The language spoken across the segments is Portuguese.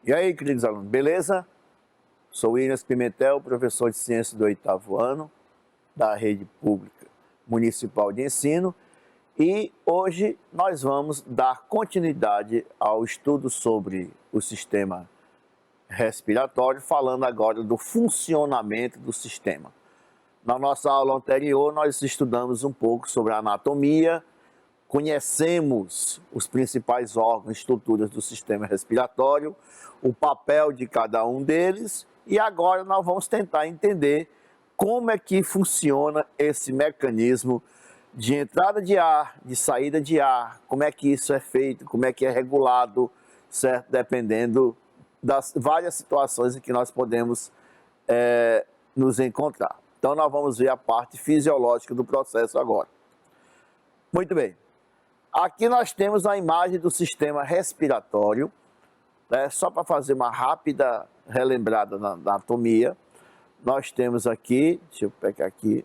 E aí, queridos alunos, beleza? Sou Williams Pimentel, professor de Ciências do 8º ano da Rede Pública Municipal de Ensino, e hoje nós vamos dar continuidade ao estudo sobre o sistema respiratório, falando agora do funcionamento do sistema. Na nossa aula anterior, nós estudamos um pouco sobre a anatomia, conhecemos os principais órgãos e estruturas do sistema respiratório, o papel de cada um deles, e agora nós vamos tentar entender como é que funciona esse mecanismo de entrada de ar, de saída de ar, como é que isso é feito, como é que é regulado, certo? Dependendo das várias situações em que nós podemos nos encontrar. Então nós vamos ver a parte fisiológica do processo agora. Muito bem. Aqui nós temos a imagem do sistema respiratório, né? Só para fazer uma rápida relembrada na anatomia. Nós temos aqui, deixa eu pegar aqui.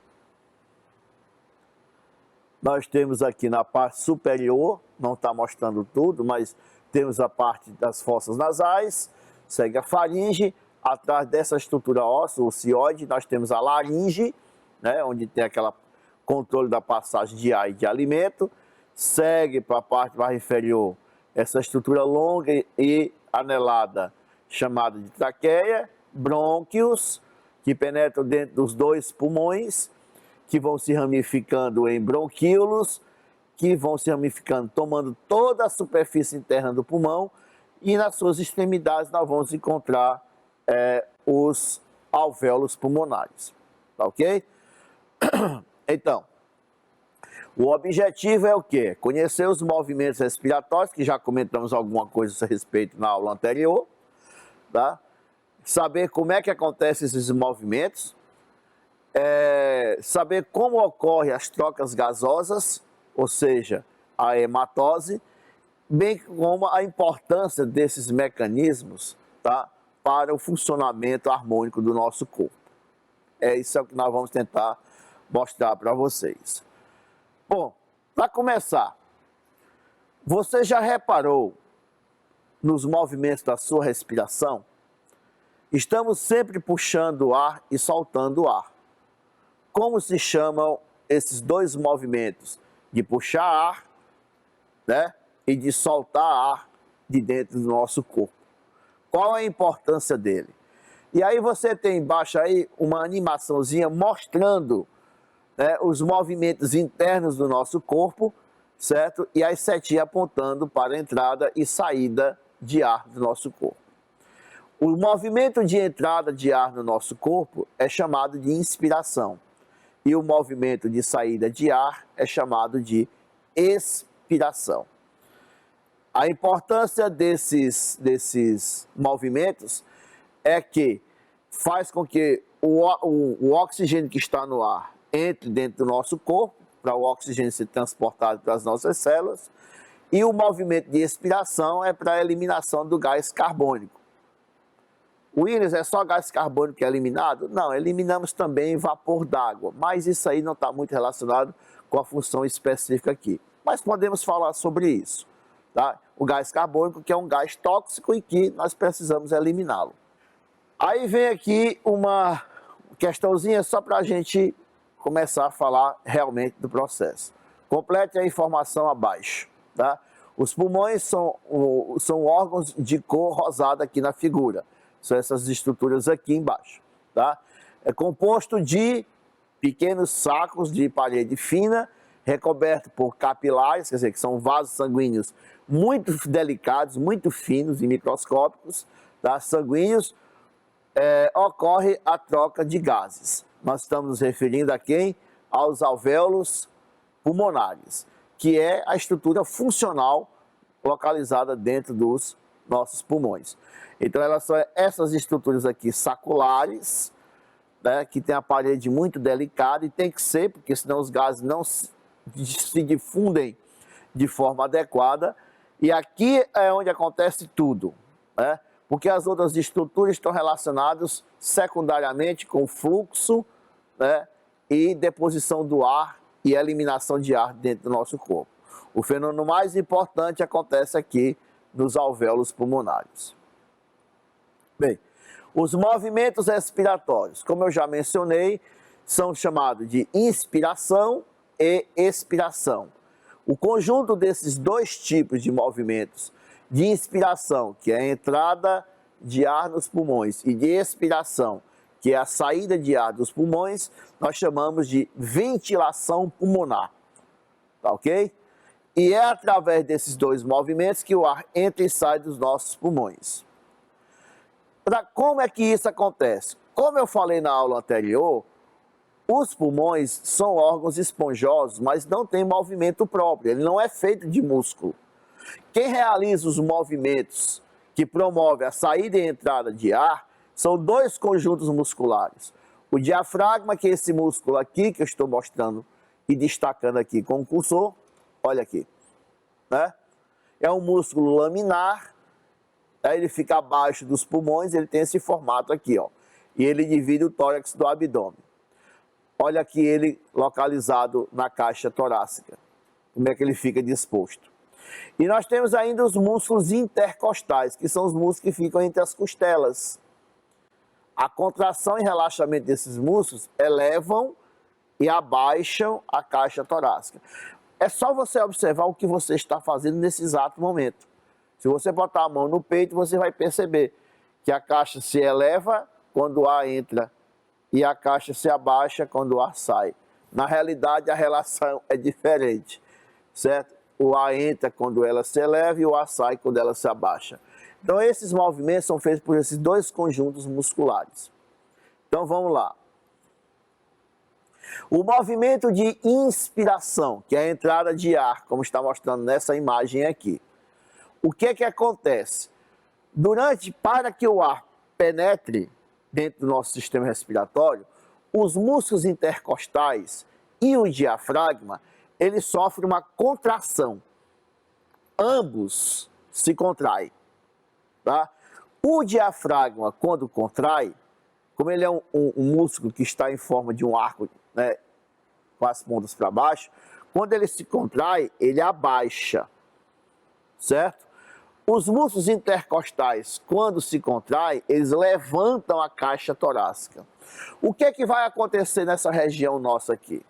Nós temos aqui na parte superior, não está mostrando tudo, mas temos a parte das fossas nasais, segue a faringe, atrás dessa estrutura óssea, o cioide, nós temos a laringe, né? Onde tem aquele controle da passagem de ar e de alimento. Segue para a parte mais inferior essa estrutura longa e anelada, chamada de traqueia, brônquios, que penetram dentro dos dois pulmões, que vão se ramificando em bronquíolos, que vão se ramificando, tomando toda a superfície interna do pulmão, e nas suas extremidades nós vamos encontrar os alvéolos pulmonares, tá ok? Então, o objetivo é o quê? Conhecer os movimentos respiratórios, que já comentamos alguma coisa a respeito na aula anterior, tá? Saber como é que acontecem esses movimentos, saber como ocorrem as trocas gasosas, ou seja, a hematose, bem como a importância desses mecanismos, tá? Para o funcionamento harmônico do nosso corpo. Isso é o que nós vamos tentar mostrar para vocês. Bom, para começar, você já reparou nos movimentos da sua respiração? Estamos sempre puxando o ar e soltando o ar. Como se chamam esses dois movimentos? De puxar ar, né? E de soltar ar de dentro do nosso corpo. Qual a importância dele? E aí você tem embaixo aí uma animaçãozinha mostrando, né, os movimentos internos do nosso corpo, certo? E as setinhas apontando para a entrada e saída de ar do nosso corpo. O movimento de entrada de ar no nosso corpo é chamado de inspiração. E o movimento de saída de ar é chamado de expiração. A importância desses movimentos é que faz com que o oxigênio que está no ar entre dentro do nosso corpo, para o oxigênio ser transportado para as nossas células, e o movimento de expiração é para a eliminação do gás carbônico. Williams, é só gás carbônico que é eliminado? Não, eliminamos também vapor d'água, mas isso aí não está muito relacionado com a função específica aqui. Mas podemos falar sobre isso, tá? O gás carbônico, que é um gás tóxico e que nós precisamos eliminá-lo. Aí vem aqui uma questãozinha só para a gente começar a falar realmente do processo. Complete a informação abaixo, tá? Os pulmões são órgãos de cor rosada aqui na figura. São essas estruturas aqui embaixo, tá? É composto de pequenos sacos de parede fina, recoberto por capilares, quer dizer, que são vasos sanguíneos muito delicados, muito finos e microscópicos, tá? Sanguíneos, ocorre a troca de gases. Nós estamos nos referindo a quem? Aos alvéolos pulmonares, que é a estrutura funcional localizada dentro dos nossos pulmões. Então elas são essas estruturas aqui saculares, né, que tem a parede muito delicada, e tem que ser, porque senão os gases não se difundem de forma adequada, e aqui é onde acontece tudo, né? Porque as outras estruturas estão relacionadas secundariamente com fluxo, né, e deposição do ar e eliminação de ar dentro do nosso corpo. O fenômeno mais importante acontece aqui nos alvéolos pulmonares. Bem, os movimentos respiratórios, como eu já mencionei, são chamados de inspiração e expiração. O conjunto desses dois tipos de movimentos, de inspiração, que é a entrada de ar nos pulmões, e de expiração, que é a saída de ar dos pulmões, nós chamamos de ventilação pulmonar. Tá ok? E é através desses dois movimentos que o ar entra e sai dos nossos pulmões. Como é que isso acontece? Como eu falei na aula anterior, os pulmões são órgãos esponjosos, mas não tem movimento próprio, ele não é feito de músculo. Quem realiza os movimentos que promovem a saída e entrada de ar são dois conjuntos musculares. O diafragma, que é esse músculo aqui, que eu estou mostrando e destacando aqui com o cursor, olha aqui, né? É um músculo laminar, aí ele fica abaixo dos pulmões, ele tem esse formato aqui, ó, e ele divide o tórax do abdômen. Olha aqui ele localizado na caixa torácica, como é que ele fica disposto. E nós temos ainda os músculos intercostais, que são os músculos que ficam entre as costelas. A contração e relaxamento desses músculos elevam e abaixam a caixa torácica. É só você observar o que você está fazendo nesse exato momento. Se você botar a mão no peito, você vai perceber que a caixa se eleva quando o ar entra e a caixa se abaixa quando o ar sai. Na realidade, a relação é diferente, certo? O ar entra quando ela se eleva e o ar sai quando ela se abaixa. Então, esses movimentos são feitos por esses dois conjuntos musculares. Então, vamos lá. O movimento de inspiração, que é a entrada de ar, como está mostrando nessa imagem aqui. O que que acontece? Para que o ar penetre dentro do nosso sistema respiratório, os músculos intercostais e o diafragma, eles sofrem uma contração. Ambos se contraem. Tá? O diafragma, quando contrai, como ele é um músculo que está em forma de um arco, né, com as pontas para baixo, quando ele se contrai, ele abaixa, certo? Os músculos intercostais, quando se contraem, eles levantam a caixa torácica. O que é que vai acontecer nessa região nossa aqui?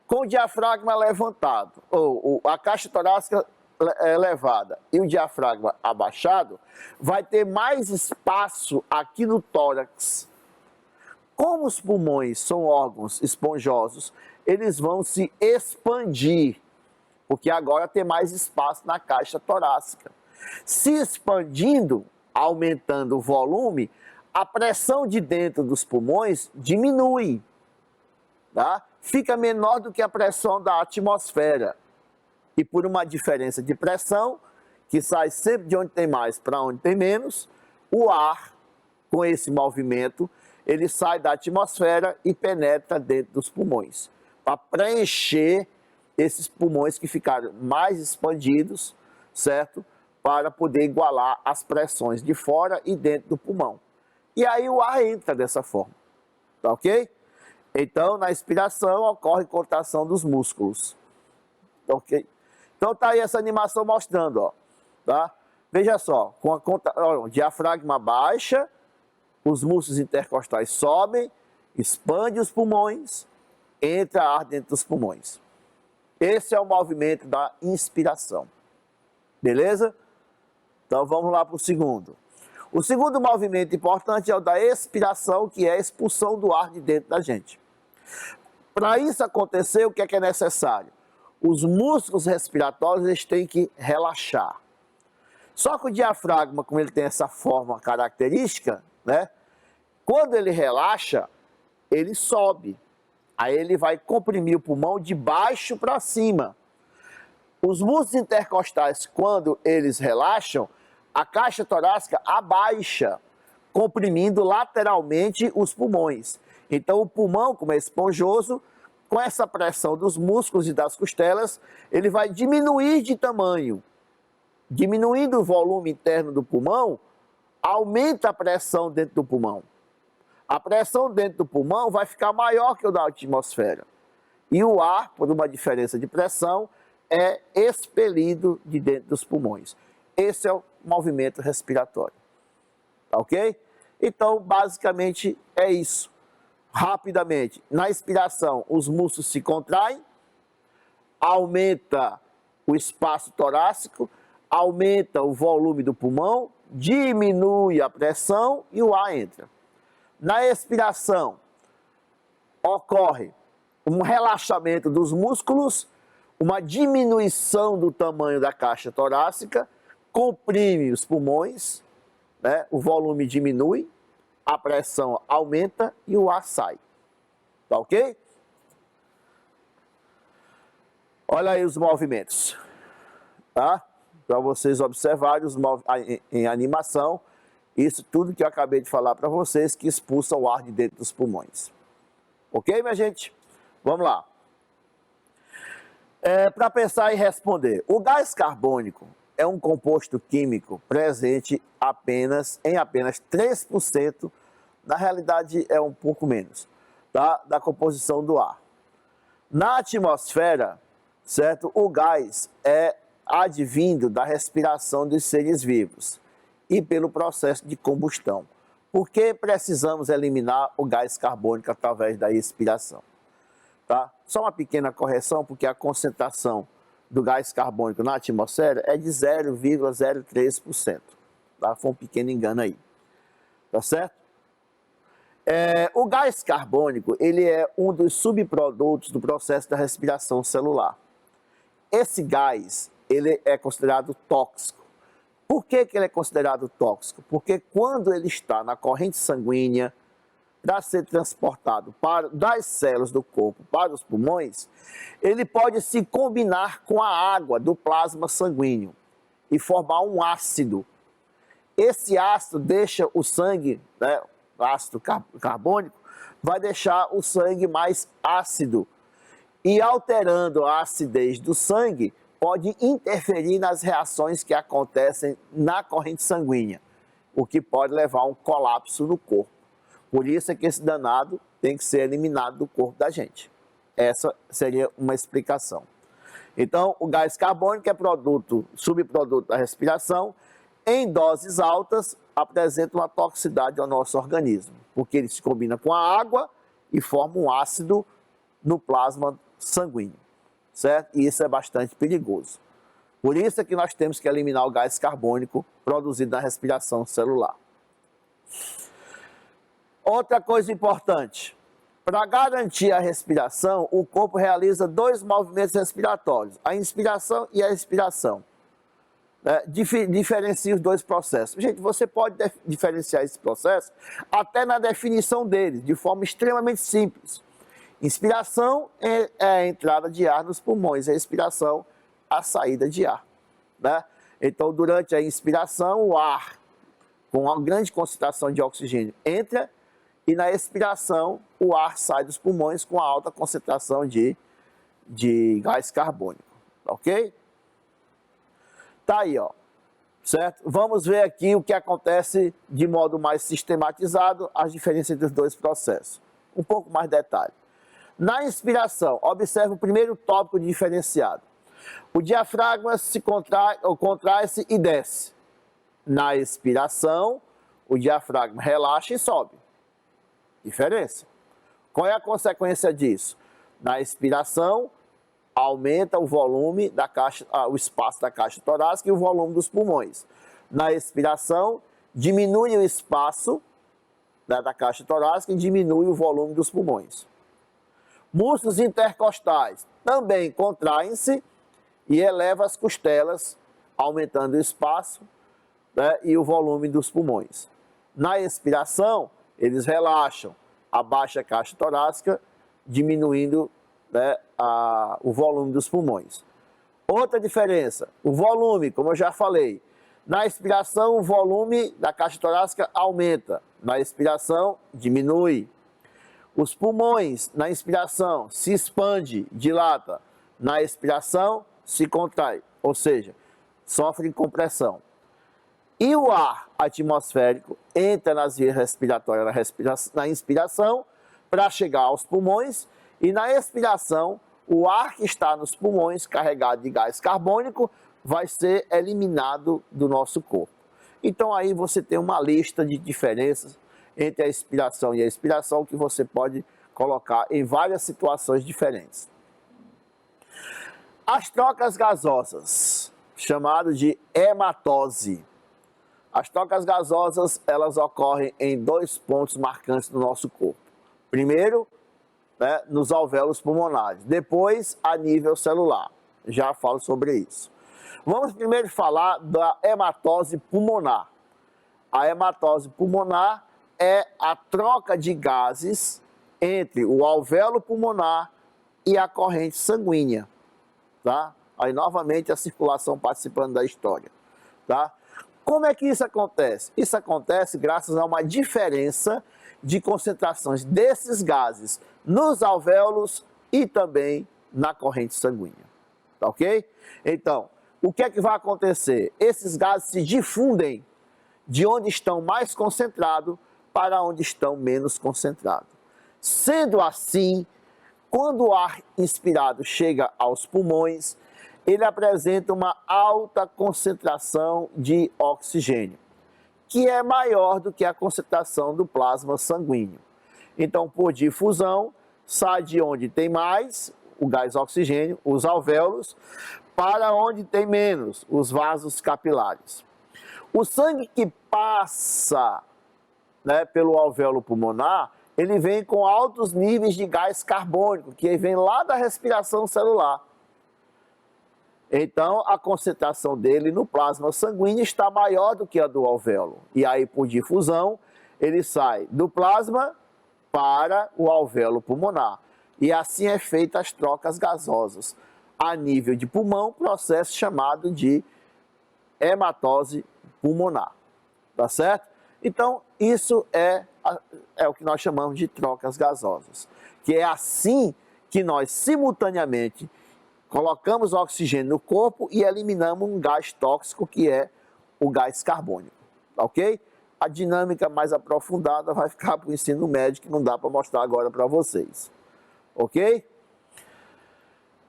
Com o diafragma levantado, ou a caixa torácica elevada e o diafragma abaixado, vai ter mais espaço aqui no tórax. Como os pulmões são órgãos esponjosos, eles vão se expandir, porque agora tem mais espaço na caixa torácica. Se expandindo, aumentando o volume, a pressão de dentro dos pulmões diminui, tá? Fica menor do que a pressão da atmosfera. E por uma diferença de pressão, que sai sempre de onde tem mais para onde tem menos, o ar, com esse movimento, ele sai da atmosfera e penetra dentro dos pulmões, para preencher esses pulmões que ficaram mais expandidos, certo? Para poder igualar as pressões de fora e dentro do pulmão. E aí o ar entra dessa forma, tá ok? Então, na expiração, ocorre contração dos músculos, tá ok? Então, tá aí essa animação mostrando, ó, tá? Veja só, o diafragma baixa, os músculos intercostais sobem, expande os pulmões, entra ar dentro dos pulmões. Esse é o movimento da inspiração, beleza? Então, vamos lá para o segundo. O segundo movimento importante é o da expiração, que é a expulsão do ar de dentro da gente. Para isso acontecer, o que é necessário? Os músculos respiratórios eles têm que relaxar. Só que o diafragma, como ele tem essa forma característica, né? Quando ele relaxa, ele sobe. Aí ele vai comprimir o pulmão de baixo para cima. Os músculos intercostais, quando eles relaxam, a caixa torácica abaixa, comprimindo lateralmente os pulmões. Então o pulmão, como é esponjoso, com essa pressão dos músculos e das costelas, ele vai diminuir de tamanho. Diminuindo o volume interno do pulmão, aumenta a pressão dentro do pulmão. A pressão dentro do pulmão vai ficar maior que o da atmosfera. E o ar, por uma diferença de pressão, é expelido de dentro dos pulmões. Esse é o movimento respiratório. Tá ok? Então, basicamente, é isso. Rapidamente, na inspiração, os músculos se contraem, aumenta o espaço torácico, aumenta o volume do pulmão, diminui a pressão e o ar entra. Na expiração, ocorre um relaxamento dos músculos, uma diminuição do tamanho da caixa torácica, comprime os pulmões, né? O volume diminui, a pressão aumenta e o ar sai. Tá ok? Olha aí os movimentos, tá? Para vocês observarem em animação, isso tudo que eu acabei de falar para vocês, que expulsa o ar de dentro dos pulmões. Ok, minha gente? Vamos lá. Para pensar e responder, o gás carbônico é um composto químico presente em apenas 3%, na realidade é um pouco menos, tá? Da composição do ar. Na atmosfera, certo? O gás é advindo da respiração dos seres vivos e pelo processo de combustão. Por que precisamos eliminar o gás carbônico através da expiração? Tá? Só uma pequena correção, porque a concentração do gás carbônico na atmosfera é de 0,03%. Tá? Foi um pequeno engano aí. Tá certo? O gás carbônico, ele é um dos subprodutos do processo da respiração celular. Esse gás, ele é considerado tóxico. Por que ele é considerado tóxico? Porque quando ele está na corrente sanguínea, para ser transportado das células do corpo para os pulmões, ele pode se combinar com a água do plasma sanguíneo e formar um ácido. Esse ácido deixa o sangue, né, ácido carbônico, vai deixar o sangue mais ácido. E alterando a acidez do sangue, pode interferir nas reações que acontecem na corrente sanguínea, o que pode levar a um colapso no corpo. Por isso é que esse danado tem que ser eliminado do corpo da gente. Essa seria uma explicação. Então, o gás carbônico é subproduto da respiração. Em doses altas, apresenta uma toxicidade ao nosso organismo, porque ele se combina com a água e forma um ácido no plasma sanguíneo, certo? E isso é bastante perigoso. Por isso é que nós temos que eliminar o gás carbônico produzido na respiração celular. Outra coisa importante, para garantir a respiração, o corpo realiza 2 movimentos respiratórios, a inspiração e a expiração. Diferencia os 2 processos. Gente, você pode diferenciar esse processo até na definição dele, de forma extremamente simples. Inspiração é a entrada de ar nos pulmões, a expiração, a saída de ar. Né? Então, durante a inspiração, o ar, com uma grande concentração de oxigênio, entra, e na expiração, o ar sai dos pulmões com alta concentração de gás carbônico. Ok? Tá aí, ó. Certo? Vamos ver aqui o que acontece de modo mais sistematizado, as diferenças entre os 2 processos. Um pouco mais de detalhe. Na inspiração, observe o primeiro tópico diferenciado. O diafragma se contrai-se e desce. Na expiração, o diafragma relaxa e sobe. Diferença. Qual é a consequência disso? Na expiração, aumenta o volume da caixa, o espaço da caixa torácica e o volume dos pulmões. Na expiração, diminui o espaço, né, da caixa torácica e diminui o volume dos pulmões. Músculos intercostais também contraem-se e elevam as costelas, aumentando o espaço, né, e o volume dos pulmões. Na expiração, eles relaxam, abaixa a caixa torácica, diminuindo, né, o volume dos pulmões. Outra diferença, o volume, como eu já falei, na expiração o volume da caixa torácica aumenta, na expiração diminui. Os pulmões, na inspiração, se expande, dilata, na expiração se contrai, ou seja, sofre compressão. E o ar atmosférico entra nas vias respiratórias na inspiração para chegar aos pulmões e na expiração o ar que está nos pulmões carregado de gás carbônico vai ser eliminado do nosso corpo. Então aí você tem uma lista de diferenças entre a inspiração e a expiração, que você pode colocar em várias situações diferentes. As trocas gasosas, chamado de hematose. As trocas gasosas, elas ocorrem em dois pontos marcantes do nosso corpo. Primeiro, nos alvéolos pulmonares, depois a nível celular. Já falo sobre isso. Vamos primeiro falar da hematose pulmonar. A hematose pulmonar é a troca de gases entre o alvéolo pulmonar e a corrente sanguínea, tá? Aí novamente a circulação participando da história, tá? Como é que isso acontece? Isso acontece graças a uma diferença de concentrações desses gases nos alvéolos e também na corrente sanguínea, tá ok? Então, o que é que vai acontecer? Esses gases se difundem de onde estão mais concentrados para onde estão menos concentrados. Sendo assim, quando o ar inspirado chega aos pulmões, ele apresenta uma alta concentração de oxigênio, que é maior do que a concentração do plasma sanguíneo. Então, por difusão, sai de onde tem mais, o gás oxigênio, os alvéolos, para onde tem menos, os vasos capilares. O sangue que passa, pelo alvéolo pulmonar, ele vem com altos níveis de gás carbônico, que vem lá da respiração celular. Então, a concentração dele no plasma sanguíneo está maior do que a do alvéolo. E aí, por difusão, ele sai do plasma para o alvéolo pulmonar. E assim é feita as trocas gasosas. A nível de pulmão, processo chamado de hematose pulmonar. Tá certo? Então, isso é o que nós chamamos de trocas gasosas. Que é assim que nós, simultaneamente, colocamos oxigênio no corpo e eliminamos um gás tóxico, que é o gás carbônico. Ok? A dinâmica mais aprofundada vai ficar para o ensino médio, que não dá para mostrar agora para vocês. Ok?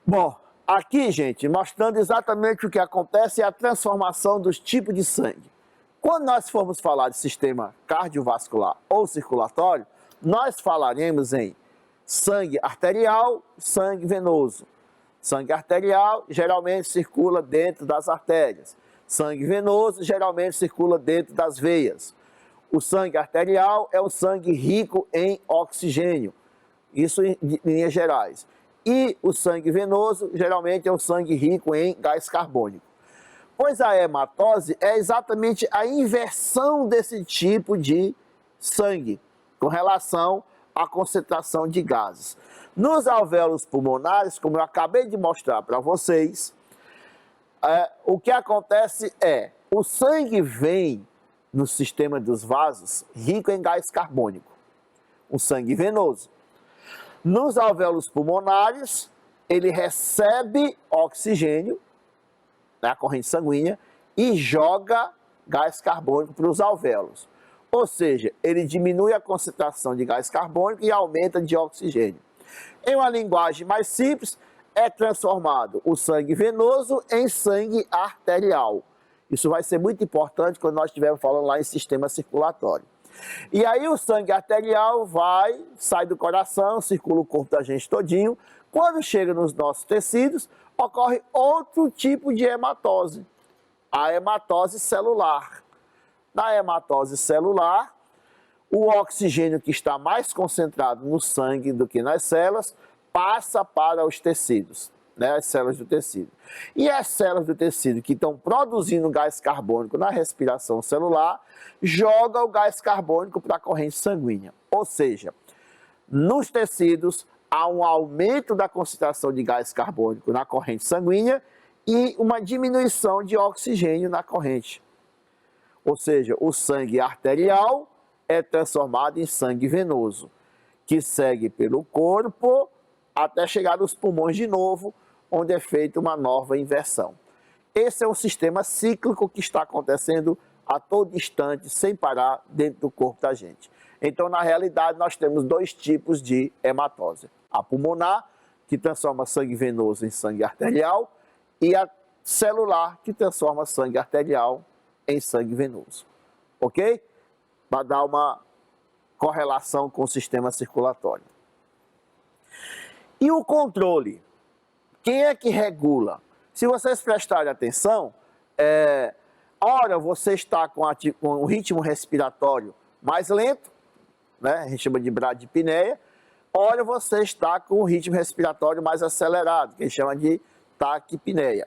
Bom, aqui, gente, mostrando exatamente o que acontece é a transformação dos tipos de sangue. Quando nós formos falar de sistema cardiovascular ou circulatório, nós falaremos em sangue arterial, sangue venoso. Sangue arterial geralmente circula dentro das artérias. Sangue venoso geralmente circula dentro das veias. O sangue arterial é o sangue rico em oxigênio. Isso em linhas gerais. E o sangue venoso geralmente é o sangue rico em gás carbônico. Pois a hematose é exatamente a inversão desse tipo de sangue com relação à concentração de gases. Nos alvéolos pulmonares, como eu acabei de mostrar para vocês, o que acontece é, o sangue vem no sistema dos vasos rico em gás carbônico, o sangue venoso. Nos alvéolos pulmonares, ele recebe oxigênio, a corrente sanguínea, e joga gás carbônico para os alvéolos. Ou seja, ele diminui a concentração de gás carbônico e aumenta de oxigênio. Em uma linguagem mais simples, é transformado o sangue venoso em sangue arterial. Isso vai ser muito importante quando nós estivermos falando lá em sistema circulatório. E aí o sangue arterial sai do coração, circula o corpo da gente todinho. Quando chega nos nossos tecidos, ocorre outro tipo de hematose, a hematose celular. Na hematose celular, o oxigênio que está mais concentrado no sangue do que nas células passa para os tecidos, as células do tecido. E as células do tecido que estão produzindo gás carbônico na respiração celular, jogam o gás carbônico para a corrente sanguínea. Ou seja, nos tecidos há um aumento da concentração de gás carbônico na corrente sanguínea e uma diminuição de oxigênio na corrente. Ou seja, o sangue arterial é transformado em sangue venoso, que segue pelo corpo até chegar nos pulmões de novo, onde é feita uma nova inversão. Esse é um sistema cíclico que está acontecendo a todo instante, sem parar, dentro do corpo da gente. Então, na realidade, nós temos dois tipos de hematose. A pulmonar, que transforma sangue venoso em sangue arterial, e a celular, que transforma sangue arterial em sangue venoso. Ok? Para dar uma correlação com o sistema circulatório. E o controle? Quem é que regula? Se vocês prestarem atenção, ora você está com o ritmo respiratório mais lento, né? A gente chama de bradipneia, ora você está com o ritmo respiratório mais acelerado, que a gente chama de taquipneia.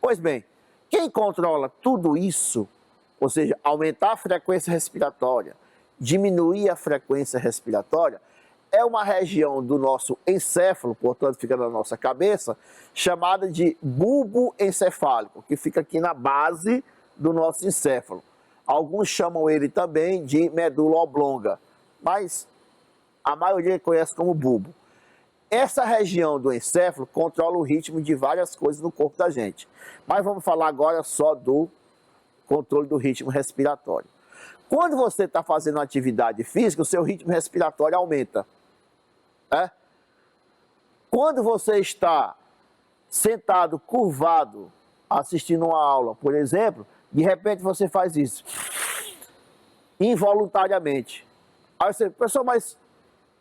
Pois bem, quem controla tudo isso, ou seja, aumentar a frequência respiratória, diminuir a frequência respiratória, é uma região do nosso encéfalo, portanto fica na nossa cabeça, chamada de bulbo encefálico, que fica aqui na base do nosso encéfalo. Alguns chamam ele também de medula oblonga, mas a maioria conhece como bulbo. Essa região do encéfalo controla o ritmo de várias coisas no corpo da gente. Mas vamos falar agora só do controle do ritmo respiratório. Quando você está fazendo uma atividade física, o seu ritmo respiratório aumenta. Né? Quando você está sentado, curvado, assistindo uma aula, por exemplo, de repente você faz isso, involuntariamente. Aí você, professor, mas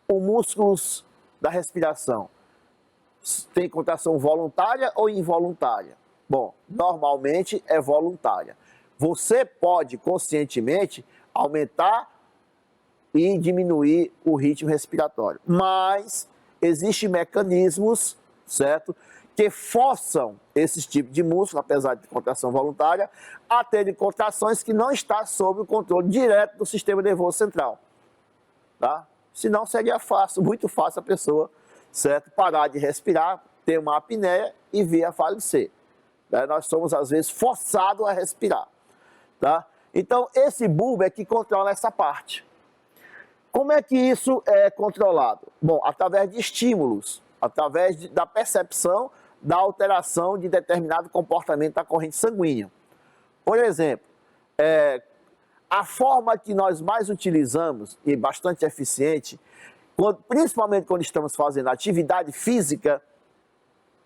os músculos da respiração tem contração voluntária ou involuntária? Bom, normalmente é voluntária. Você pode conscientemente aumentar e diminuir o ritmo respiratório, mas existem mecanismos, certo, que forçam esse tipo de músculo, apesar de contração voluntária, a terem contrações que não estão sob o controle direto do sistema nervoso central, tá? Senão seria fácil, muito fácil a pessoa, certo, parar de respirar, ter uma apneia e vir a falecer. Né? Nós somos, às vezes, forçados a respirar. Tá? Então, esse bulbo é que controla essa parte. Como é que isso é controlado? Bom, através de estímulos, através da percepção da alteração de determinado comportamento da corrente sanguínea. Por exemplo, a forma que nós mais utilizamos, e bastante eficiente, principalmente quando estamos fazendo atividade física,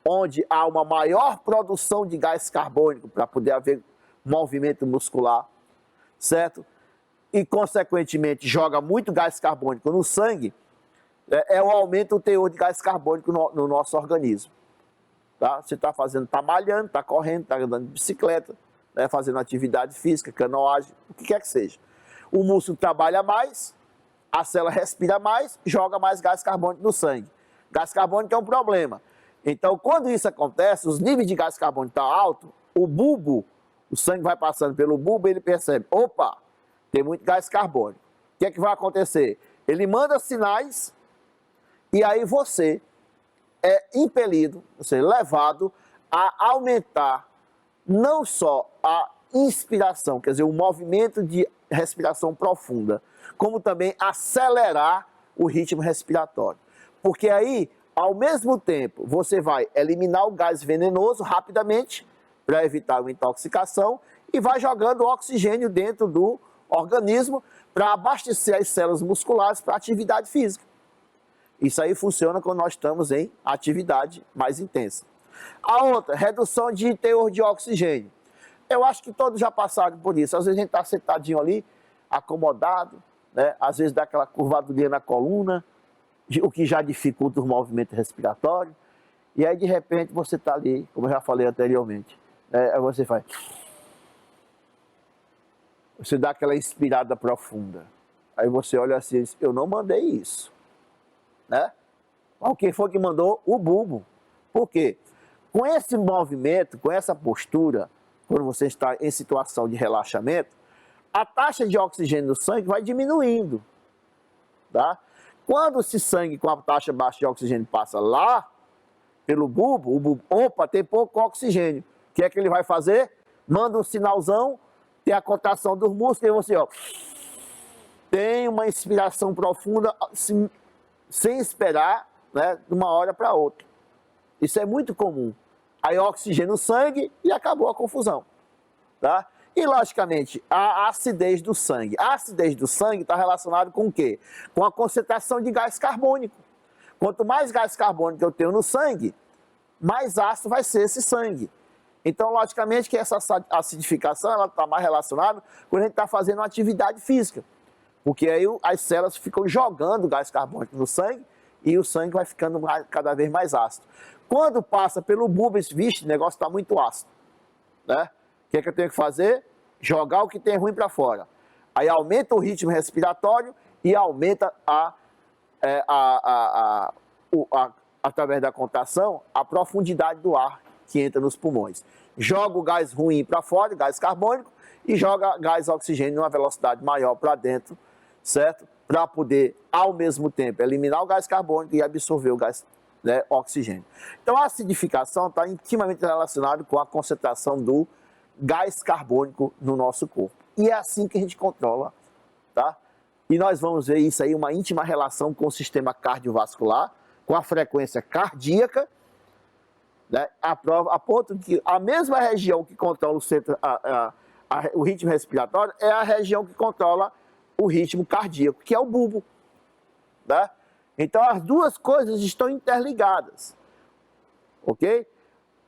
onde há uma maior produção de gás carbônico para poder haver movimento muscular, certo? E, consequentemente, joga muito gás carbônico no sangue, é o aumento do teor de gás carbônico no nosso organismo. Tá? Você está fazendo, está malhando, está correndo, está andando de bicicleta, né, fazendo atividade física, canoagem, o que quer que seja. O músculo trabalha mais, a célula respira mais, joga mais gás carbônico no sangue. Gás carbônico é um problema. Então, quando isso acontece, os níveis de gás carbônico estão altos, o bulbo, o sangue vai passando pelo bulbo e ele percebe, opa, tem muito gás carbônico. O que é que vai acontecer? Ele manda sinais e aí você é impelido, ou seja, levado a aumentar não só a inspiração, quer dizer, o movimento de respiração profunda, como também acelerar o ritmo respiratório. Porque aí, ao mesmo tempo, você vai eliminar o gás venenoso rapidamente, para evitar uma intoxicação, e vai jogando oxigênio dentro do organismo para abastecer as células musculares para a atividade física. Isso aí funciona quando nós estamos em atividade mais intensa. A outra, redução de teor de oxigênio. Eu acho que todos já passaram por isso. Às vezes a gente está sentadinho ali, acomodado, né? Às vezes dá aquela curvadurinha na coluna, o que já dificulta o movimento respiratório. E aí, de repente, você está ali, como eu já falei anteriormente, né? Aí você faz... Você dá aquela inspirada profunda. Aí você olha assim e diz, eu não mandei isso. Né? Mas quem foi que mandou? O bulbo. Por quê? Com esse movimento, com essa postura, quando você está em situação de relaxamento, a taxa de oxigênio no sangue vai diminuindo. Tá? Quando esse sangue com a taxa baixa de oxigênio passa lá, pelo bulbo, o bulbo, opa, tem pouco oxigênio. O que é que ele vai fazer? Manda um sinalzão, tem a contração dos músculos, e você, ó, tem uma inspiração profunda, sem esperar, né, de uma hora para outra. Isso é muito comum. Aí oxigênio no sangue e acabou a confusão. Tá? E, logicamente, a acidez do sangue. A acidez do sangue está relacionada com o quê? Com a concentração de gás carbônico. Quanto mais gás carbônico eu tenho no sangue, mais ácido vai ser esse sangue. Então, logicamente, que essa acidificação está mais relacionada quando a gente está fazendo uma atividade física. Porque aí as células ficam jogando gás carbônico no sangue e o sangue vai ficando cada vez mais ácido. Quando passa pelo bulbo, vixe, o negócio está muito ácido, né? O que é que eu tenho que fazer? Jogar o que tem ruim para fora. Aí aumenta o ritmo respiratório e aumenta através da contração, a profundidade do ar que entra nos pulmões. Joga o gás ruim para fora, gás carbônico, e joga gás oxigênio numa velocidade maior para dentro, certo? Para poder, ao mesmo tempo, eliminar o gás carbônico e absorver o gás, né, oxigênio. Então, a acidificação está intimamente relacionada com a concentração do gás carbônico no nosso corpo. E é assim que a gente controla, tá? E nós vamos ver isso aí, uma íntima relação com o sistema cardiovascular, com a frequência cardíaca, né? A ponto que a mesma região que controla o ritmo respiratório é a região que controla o ritmo cardíaco, que é o bulbo, né? Então, as duas coisas estão interligadas, ok?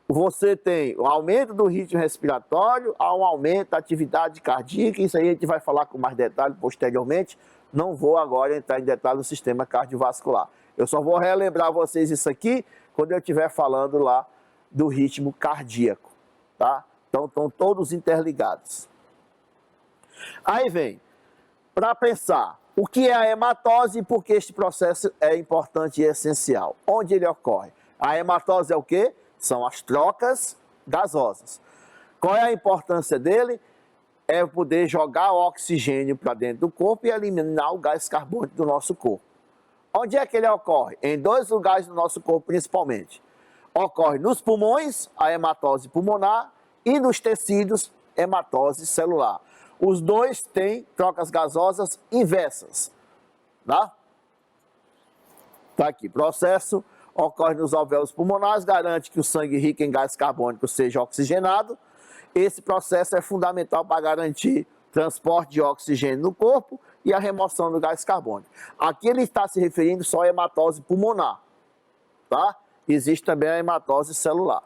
Você tem o aumento do ritmo respiratório, há um aumento da atividade cardíaca, isso aí a gente vai falar com mais detalhe posteriormente, não vou agora entrar em detalhe do sistema cardiovascular. Eu só vou relembrar vocês isso aqui quando eu estiver falando lá do ritmo cardíaco, tá? Então, estão todos interligados. Aí vem, para pensar, o que é a hematose e por que este processo é importante e essencial? Onde ele ocorre? A hematose é o quê? São as trocas gasosas. Qual é a importância dele? É poder jogar oxigênio para dentro do corpo e eliminar o gás carbônico do nosso corpo. Onde é que ele ocorre? Em dois lugares do nosso corpo, principalmente. Ocorre nos pulmões, a hematose pulmonar, e nos tecidos, hematose celular. Os dois têm trocas gasosas inversas, tá? Tá aqui, processo ocorre nos alvéolos pulmonares, garante que o sangue rico em gás carbônico seja oxigenado. Esse processo é fundamental para garantir transporte de oxigênio no corpo e a remoção do gás carbônico. Aqui ele está se referindo só à hematose pulmonar, tá? Existe também a hematose celular.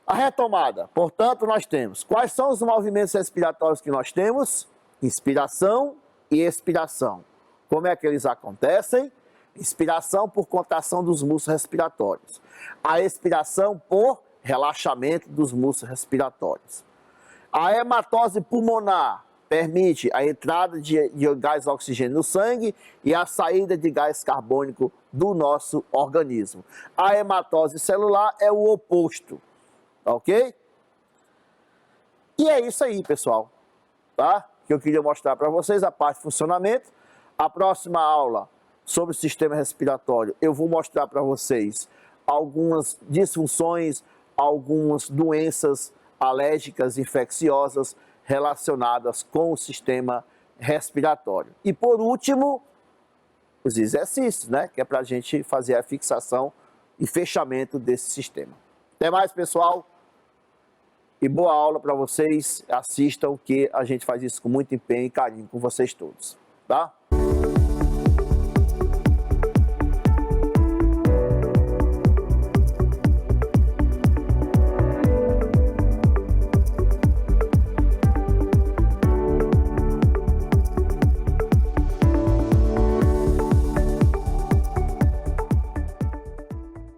A retomada, portanto, nós temos, quais são os movimentos respiratórios que nós temos? Inspiração e expiração. Como é que eles acontecem? Inspiração por contração dos músculos respiratórios. A expiração por relaxamento dos músculos respiratórios. A hematose pulmonar permite a entrada de gás oxigênio no sangue e a saída de gás carbônico do nosso organismo. A hematose celular é o oposto, ok? E é isso aí, pessoal, tá? Que eu queria mostrar para vocês a parte de funcionamento. A próxima aula sobre o sistema respiratório, eu vou mostrar para vocês algumas disfunções, algumas doenças alérgicas infecciosas relacionadas com o sistema respiratório. E por último, os exercícios, né? Que é para a gente fazer a fixação e fechamento desse sistema. Até mais, pessoal. E boa aula para vocês. Assistam, que a gente faz isso com muito empenho e carinho com vocês todos, tá?